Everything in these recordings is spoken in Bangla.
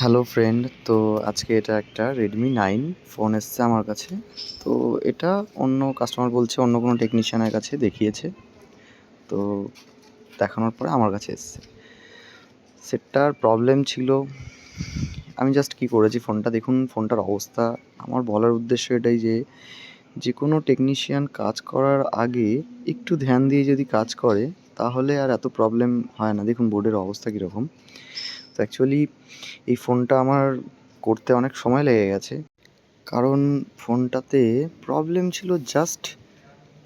হ্যালো ফ্রেন্ড, তো আজকে এটা একটা রেডমি 9 ফোন এসছে আমার কাছে। তো এটা অন্য কাস্টমার বলছে অন্য কোনো টেকনিশিয়ানের কাছে দেখিয়েছে। তো দেখানোর পরে আমার কাছে এসছে। সেটটার প্রবলেম ছিল, আমি জাস্ট কী করেছি, ফোনটা দেখুন, ফোনটার অবস্থা। আমার বলার উদ্দেশ্য এটাই যে, যে কোনো টেকনিশিয়ান কাজ করার আগে একটু ধ্যান দিয়ে যদি কাজ করে তাহলে আর এত প্রবলেম হয় না। দেখুন বোর্ডের অবস্থা কীরকম। তো অ্যাকচুয়ালি এই ফোনটা আমার করতে অনেক সময় লেগে গেছে, কারণ ফোনটাতে প্রবলেম ছিল জাস্ট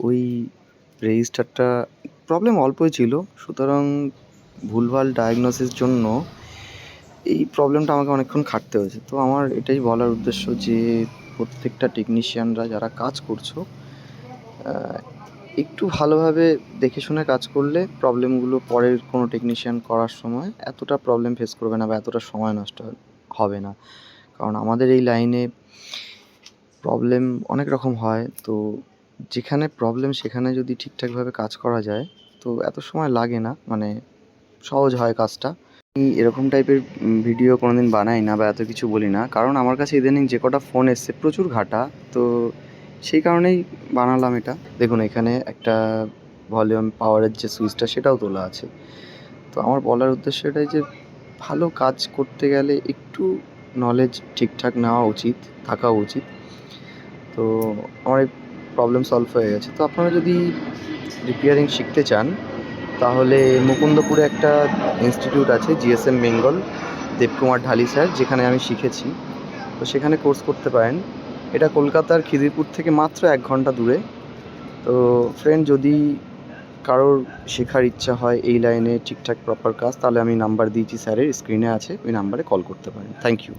ওই রেজিস্টারটা, প্রবলেম অল্পই ছিল। সুতরাং ভুলভাল ডায়াগনোসিস জন্য এই প্রবলেমটা আমাকে অনেকক্ষণ খাটতে হয়েছে। তো আমার এটাই বলার উদ্দেশ্য যে প্রত্যেকটা টেকনিশিয়ানরা যারা কাজ করছো, একটু ভালোভাবে দেখে শুনে কাজ করলে প্রবলেমগুলো পরের কোনো টেকনিশিয়ান করার সময় এতটা প্রবলেম ফেস করবে না বা এতটা সময় নষ্ট হবে না। কারণ আমাদের এই লাইনে প্রবলেম অনেক রকম হয়। তো যেখানে প্রবলেম সেখানে যদি ঠিকঠাকভাবে কাজ করা যায় তো এত সময় লাগে না, মানে সহজ হয় কাজটা। আমি এরকম টাইপের ভিডিও কোনোদিন বানাই না বা এত কিছু বলি না, কারণ আমার কাছে ইদানিং যে কটা ফোন এসছে প্রচুর ঘাটা, তো সেই কারণেই বানালাম এটা। দেখুন এখানে একটা ভলিউম পাওয়ারের যে সুইচটা সেটাও তোলা আছে। তো আমার বলার উদ্দেশ্য এটাই যে ভালো কাজ করতে গেলে একটু নলেজ ঠিকঠাক নেওয়া উচিত, থাকা উচিত। তো আমার এই প্রবলেম সলভ হয়ে গেছে। তো আপনারা যদি রিপেয়ারিং শিখতে চান তাহলে মুকুন্দপুরে একটা ইনস্টিটিউট আছে, জিএসএম বেঙ্গল, দেবকুমার ঢালি স্যার, যেখানে আমি শিখেছি। তো সেখানে কোর্স করতে পারেন। এটা কলকাতার খিদিরপুর থেকে মাত্র 1 ঘন্টা দূরে। তো ফ্রেন্ড, যদি কারোর শেখার ইচ্ছা হয় এই লাইনে ঠিকঠাক প্রপার কাজ, তাহলে আমি নাম্বার দিয়েছি স্যারের, স্ক্রিনে আছে, ওই নাম্বারে কল করতে পারেন। Thank you.